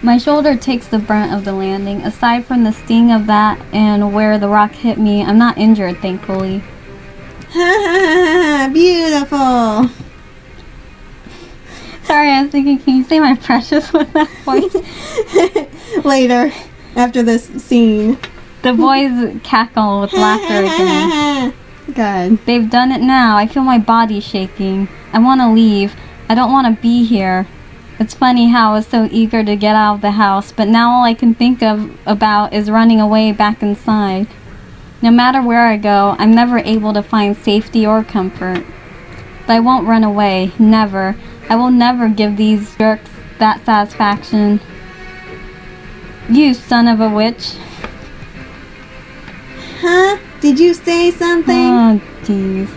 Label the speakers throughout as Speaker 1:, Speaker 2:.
Speaker 1: My shoulder takes the brunt of the landing. Aside from the sting of that and where the rock hit me, I'm not injured, thankfully.
Speaker 2: Ha ha ha! Beautiful!
Speaker 1: Sorry, I was thinking, can you say my precious with that voice?
Speaker 2: Later, after this scene.
Speaker 1: The boys cackle with laughter again.
Speaker 2: Good.
Speaker 1: They've done it now. I feel my body shaking. I want to leave. I don't want to be here. It's funny how I was so eager to get out of the house, but now all I can think about is running away back inside. No matter where I go, I'm never able to find safety or comfort. But I won't run away. Never. I will never give these jerks that satisfaction. You son of a witch.
Speaker 2: Huh? Did you say something?
Speaker 1: Oh, jeez.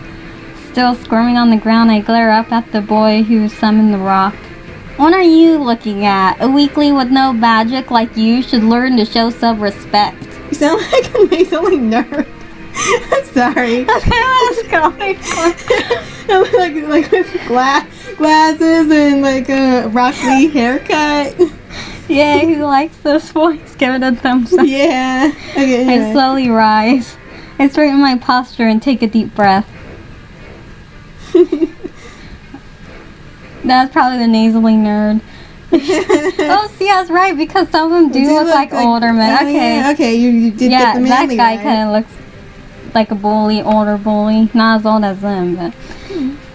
Speaker 1: Still squirming on the ground, I glare up at the boy who summoned the rock. What are you looking at? A weakling with no magic like you should learn to show some respect.
Speaker 2: You sound like a nasally nerd. I'm sorry.
Speaker 1: That's kind of what it's going for.
Speaker 2: like with glasses and like a Rock Lee haircut.
Speaker 1: Yeah, who likes this voice? Give it a thumbs up.
Speaker 2: Yeah. Okay, anyway.
Speaker 1: I slowly rise. I straighten my posture and take a deep breath. That's probably the nasally nerd. Oh, see, I was right, because some of them do look like older men. Okay.
Speaker 2: Yeah, okay, you did get the manly
Speaker 1: that guy
Speaker 2: right.
Speaker 1: kind of looks like a bully, older bully. Not as old as them, but...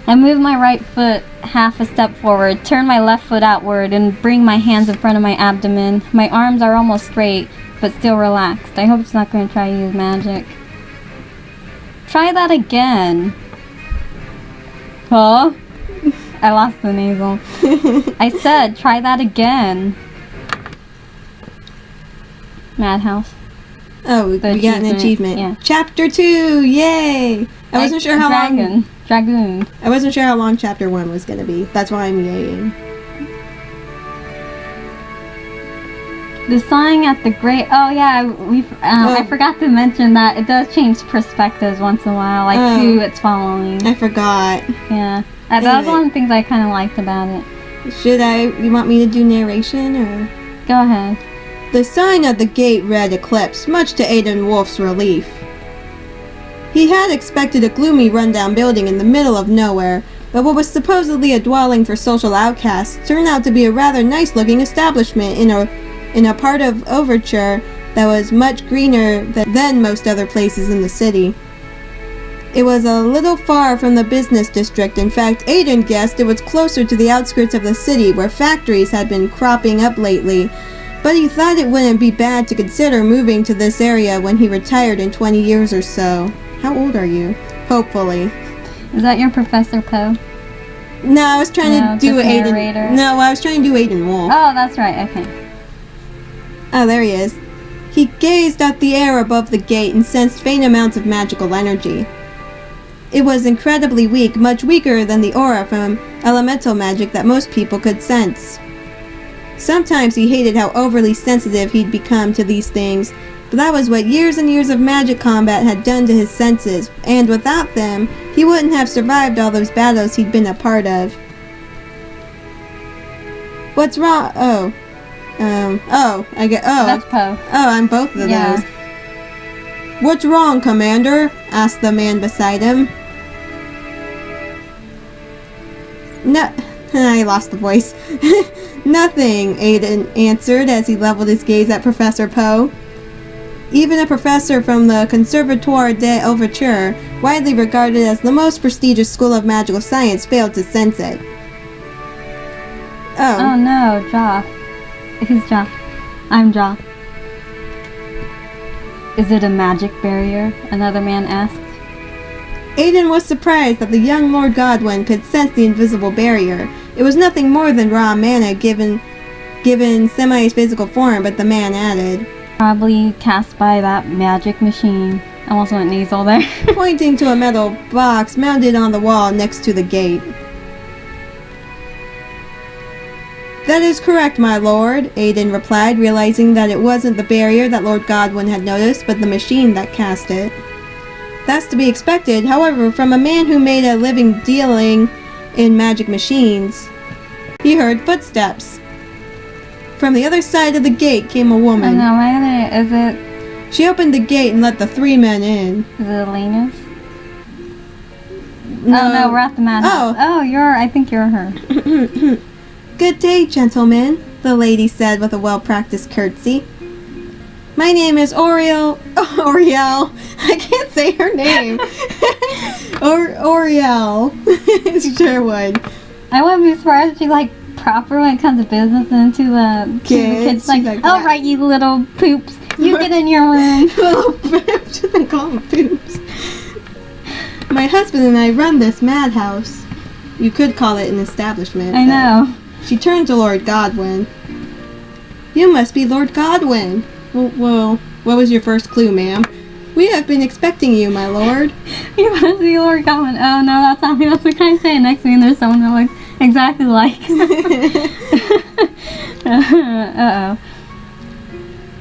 Speaker 1: I move my right foot half a step forward, turn my left foot outward, and bring my hands in front of my abdomen. My arms are almost straight, but still relaxed. I hope it's not going to try to use magic. Try that again. Huh? I lost the nasal. I said, try that again. Madhouse.
Speaker 2: Oh, we got an achievement.
Speaker 1: Yeah.
Speaker 2: Chapter 2, yay! I wasn't sure how long.
Speaker 1: Dragoon.
Speaker 2: I wasn't sure how long Chapter 1 was gonna be. That's why I'm yaying.
Speaker 1: The sign at the great. Oh yeah, I forgot to mention that it does change perspectives once in a while, like who it's following.
Speaker 2: I forgot.
Speaker 1: Yeah, that was one of the things I kind of liked about it.
Speaker 2: You want me to do narration or?
Speaker 1: Go ahead.
Speaker 2: The sign at the gate read Eclipse, much to Aiden Wolf's relief. He had expected a gloomy rundown building in the middle of nowhere, but what was supposedly a dwelling for social outcasts turned out to be a rather nice-looking establishment in a part of Overture that was much greener than most other places in the city. It was a little far from the business district. In fact, Aiden guessed it was closer to the outskirts of the city where factories had been cropping up lately, but he thought it wouldn't be bad to consider moving to this area when he retired in 20 years or so. How old are you? Hopefully.
Speaker 1: Is that your Professor Poe?
Speaker 2: No, I was trying to do Aiden.
Speaker 1: Narrator.
Speaker 2: No, I was trying to do Aiden Wolf.
Speaker 1: Oh, that's right. Okay.
Speaker 2: Oh, there he is. He gazed at the air above the gate and sensed faint amounts of magical energy. It was incredibly weak, much weaker than the aura from elemental magic that most people could sense. Sometimes he hated how overly sensitive he'd become to these things, but that was what years and years of magic combat had done to his senses, and without them, he wouldn't have survived all those battles he'd been a part of. What's wrong?
Speaker 1: That's Poe.
Speaker 2: Oh, I'm both of those. What's wrong, Commander? Asked the man beside him. No, I lost the voice. Nothing, Aiden answered as he leveled his gaze at Professor Poe. Even a professor from the Conservatoire des Overtures, widely regarded as the most prestigious school of magical science, failed to sense it.
Speaker 1: Oh no, Jaw. Who's Jaw? I'm Jaw. Is it a magic barrier? Another man asked.
Speaker 2: Aiden was surprised that the young Lord Godwin could sense the invisible barrier. It was nothing more than raw mana given semi-physical form, but the man added,
Speaker 1: Probably cast by that magic machine. I almost went nasal there.
Speaker 2: pointing to a metal box mounted on the wall next to the gate. That is correct, my lord, Aiden replied, realizing that it wasn't the barrier that Lord Godwin had noticed, but the machine that cast it. That's to be expected, however, from a man who made a living dealing in magic machines. He heard footsteps. From the other side of the gate came a
Speaker 1: I
Speaker 2: woman.
Speaker 1: know, right? Is it
Speaker 2: She opened the gate and let the 3 men in.
Speaker 1: Elena's? Oh no, we're at the madhouse. Oh, I think you're her.
Speaker 2: Good day, gentlemen, the lady said with a well-practiced curtsy. My name is Oriel. I can't say her name. Oriel Sherwood.
Speaker 1: I wouldn't be surprised if she proper when it comes to business and to the kids. Like all right, you little poops, you get in your room.
Speaker 2: Little poops. They call them poops. My husband and I run this madhouse. You could call it an establishment.
Speaker 1: I know.
Speaker 2: She turned to Lord Godwin. You must be Lord Godwin. Well, what was your first clue, ma'am? We have been expecting you, my lord.
Speaker 1: You must be Lord Godwin. Oh no, that's not me. That's what kind of saying. Next to me, and there's someone that looks exactly like. Uh-oh.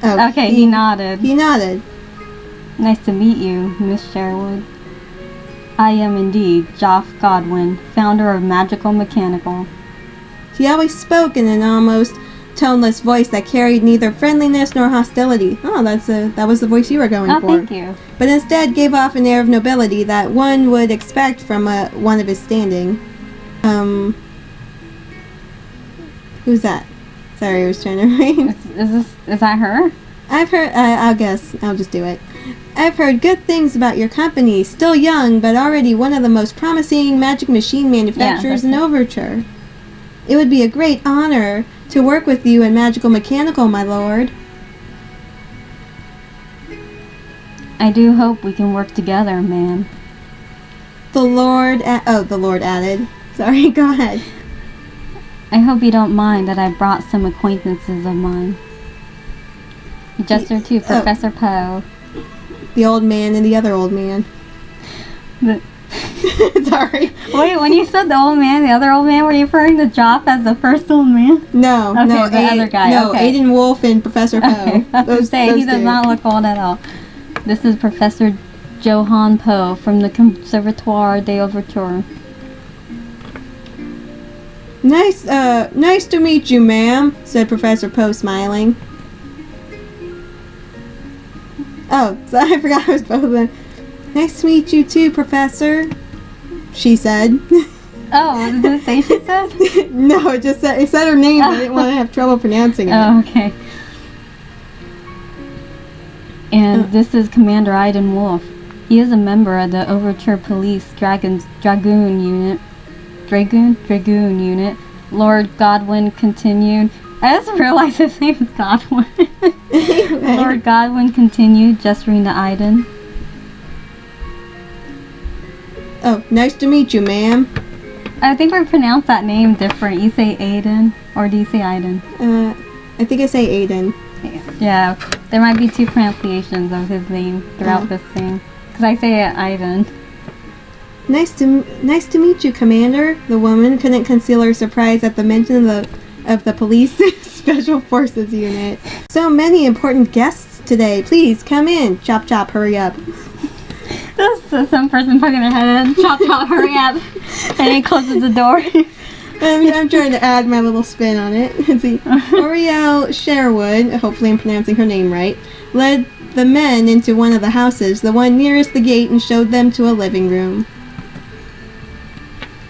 Speaker 2: Oh,
Speaker 1: okay, he nodded.
Speaker 2: He nodded.
Speaker 1: Nice to meet you, Miss Sherwood. I am indeed Joff Godwin, founder of Magical Mechanical.
Speaker 2: He always spoke in an almost toneless voice that carried neither friendliness nor hostility. Oh, that was the voice you were going for.
Speaker 1: Thank you.
Speaker 2: But instead gave off an air of nobility that one would expect from one of his standing. Who's that? Sorry, I was trying to read.
Speaker 1: Is that her?
Speaker 2: I've heard, I'll just do it. I've heard good things about your company, still young, but already one of the most promising magic machine manufacturers in Overture. It would be a great honor to work with you in Magical Mechanical, my lord.
Speaker 1: I do hope we can work together, ma'am.
Speaker 2: The Lord added. Sorry, go ahead.
Speaker 1: I hope you don't mind that I brought some acquaintances of mine. Gesture to Professor Poe.
Speaker 2: The old man and the other old man. Sorry.
Speaker 1: Wait, when you said the old man, the other old man, were you referring to Joff as the first old man?
Speaker 2: No,
Speaker 1: okay,
Speaker 2: no,
Speaker 1: the other guy.
Speaker 2: No,
Speaker 1: okay.
Speaker 2: Aiden Wolf and Professor Poe.
Speaker 1: Okay, I have to say, he does not look old at all. This is Professor Johann Poe from the Conservatoire d'Ouverture.
Speaker 2: Nice to meet you, ma'am, said Professor Poe, smiling. Oh, sorry, I forgot I was both of them. Nice to meet you too, Professor, she said.
Speaker 1: Oh, did it say she said?
Speaker 2: No, it said her name, but I didn't want to have trouble pronouncing it.
Speaker 1: Oh, okay. And this is Commander Aiden Wolf. He is a member of the Overture Police Dragoon Unit. Lord Godwin continued. I just realized his name is Godwin. Lord Godwin continued, gesturing to Aiden.
Speaker 2: Oh, nice to meet you, ma'am.
Speaker 1: I think we pronounce that name different. You say Aiden, or do you say Aiden?
Speaker 2: I think I say Aiden.
Speaker 1: Yeah, there might be two pronunciations of his name throughout this thing. Because I say it Aiden.
Speaker 2: Nice to meet you, Commander. The woman couldn't conceal her surprise at the mention of the police special forces unit. So many important guests today. Please come in. Chop chop, hurry up.
Speaker 1: This some person poking their head in. Chop chop, hurry up. And he closes the door.
Speaker 2: I'm trying to add my little spin on it. Let's see. Oriel Sherwood, hopefully I'm pronouncing her name right, led the men into one of the houses, the one nearest the gate, and showed them to a living room.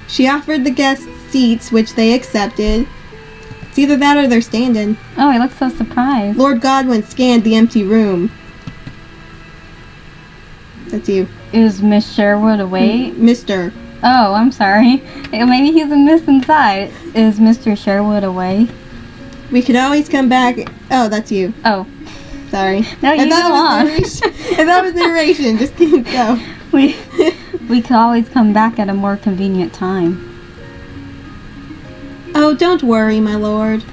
Speaker 2: She offered the guests seats, which they accepted. It's either that or they're standing.
Speaker 1: Oh, he looks so surprised.
Speaker 2: Lord Godwin scanned the empty room. That's you.
Speaker 1: Is Miss Sherwood awake?
Speaker 2: Mr.
Speaker 1: Oh, I'm sorry. Maybe he's a miss inside. Is Mr. Sherwood away?
Speaker 2: We could always come back. Oh, that's you.
Speaker 1: Oh.
Speaker 2: Sorry.
Speaker 1: No, you go on.
Speaker 2: I thought it was narration. Just go.
Speaker 1: We could always come back at a more convenient time.
Speaker 2: Oh, don't worry, my lord.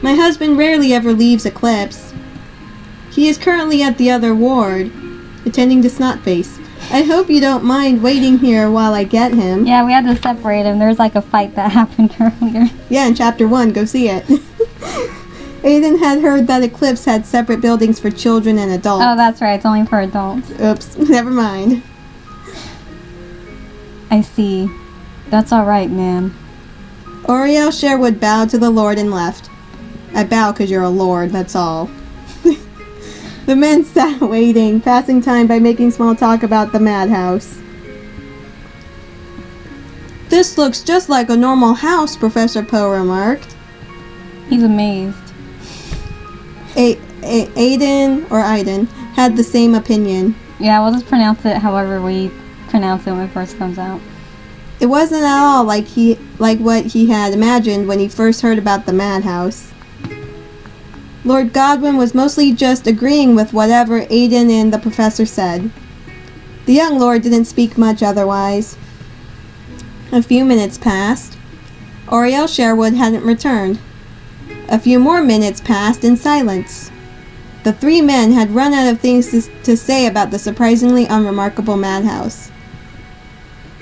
Speaker 2: My husband rarely ever leaves Eclipse. He is currently at the other ward, attending to Snotface. I hope you don't mind waiting here while I get him.
Speaker 1: Yeah, we had to separate him. There's like a fight that happened earlier.
Speaker 2: Yeah, in Chapter 1. Go see it. Aiden had heard that Eclipse had separate buildings for children and adults.
Speaker 1: Oh, that's right. It's only for adults.
Speaker 2: Oops. Never mind.
Speaker 1: I see. That's all right, ma'am.
Speaker 2: Oriel Sherwood bowed to the Lord and left. I bow because you're a lord, that's all. The men sat waiting, passing time by making small talk about the madhouse. This looks just like a normal house, Professor Poe remarked.
Speaker 1: He's amazed.
Speaker 2: Aiden had the same opinion.
Speaker 1: Yeah, we'll just pronounce it however we pronounce it when it first comes out.
Speaker 2: It wasn't at all like what he had imagined when he first heard about the madhouse. Lord Godwin was mostly just agreeing with whatever Aiden and the professor said. The young lord didn't speak much otherwise. A few minutes passed. Oriel Sherwood hadn't returned. A few more minutes passed in silence. The three men had run out of things to say about the surprisingly unremarkable madhouse.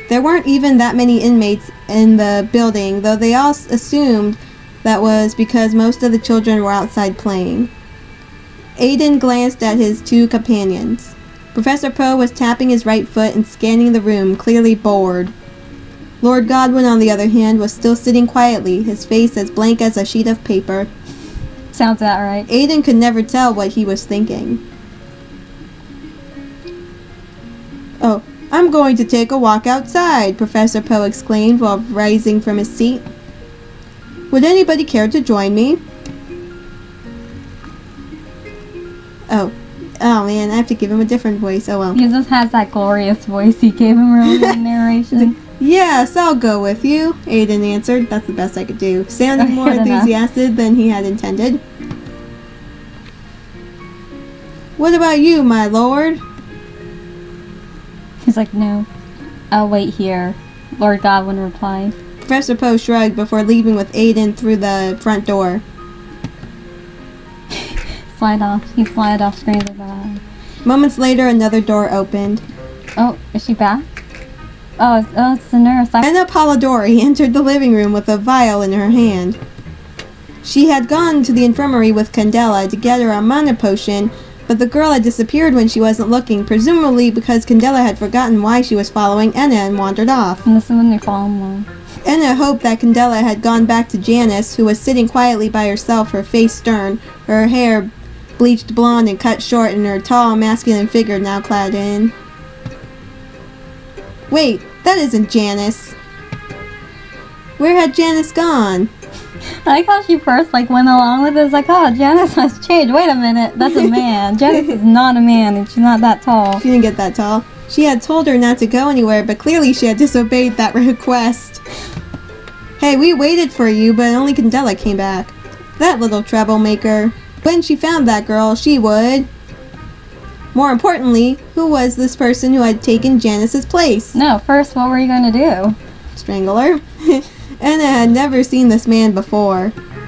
Speaker 2: There weren't even that many inmates in the building, though they all assumed that was because most of the children were outside playing. Aiden glanced at his two companions. Professor Poe was tapping his right foot and scanning the room, clearly bored. Lord Godwin, on the other hand, was still sitting quietly, his face as blank as a sheet of paper.
Speaker 1: Sounds about right.
Speaker 2: Aiden could never tell what he was thinking. "Oh, I'm going to take a walk outside," Professor Poe exclaimed while rising from his seat. "Would anybody care to join me?" Oh man, I have to give him a different voice. Oh well.
Speaker 1: He just has that glorious voice he gave him earlier in the narration.
Speaker 2: "Yes, I'll go with you," Aiden answered. That's the best I could do. Sounding more
Speaker 1: Good enough.
Speaker 2: enthusiastic than he had intended. "What about you, my lord?"
Speaker 1: He's like, "No, I'll wait here," Lord Godwin replied.
Speaker 2: Professor Poe shrugged before leaving with Aiden through the front door.
Speaker 1: He slid off screen with that.
Speaker 2: Moments later, another door opened.
Speaker 1: Oh, is she back? Oh, it's the nurse.
Speaker 2: Ena Polidori entered the living room with a vial in her hand. She had gone to the infirmary with Candela to get her a mana potion, but the girl had disappeared when she wasn't looking, presumably because Candela had forgotten why she was following Ena and wandered off.
Speaker 1: And this is when they fall in love.
Speaker 2: Ena hoped that Candela had gone back to Janis, who was sitting quietly by herself, her face stern, her hair bleached blonde and cut short, and her tall, masculine figure now clad in. Wait, that isn't Janis. Where had Janis gone?
Speaker 1: I like how she first went along with it. It's like, oh, Janis has changed. Wait a minute, that's a man. Janis is not a man, and she's not that tall.
Speaker 2: She didn't get that tall. She had told her not to go anywhere, but clearly she had disobeyed that request. "Hey, we waited for you, but only Candela came back. That little troublemaker. When she found that girl, she would." More importantly, who was this person who had taken Janis's place?
Speaker 1: No, first, what were you going to do?
Speaker 2: Strangle her? Ena had never seen this man before.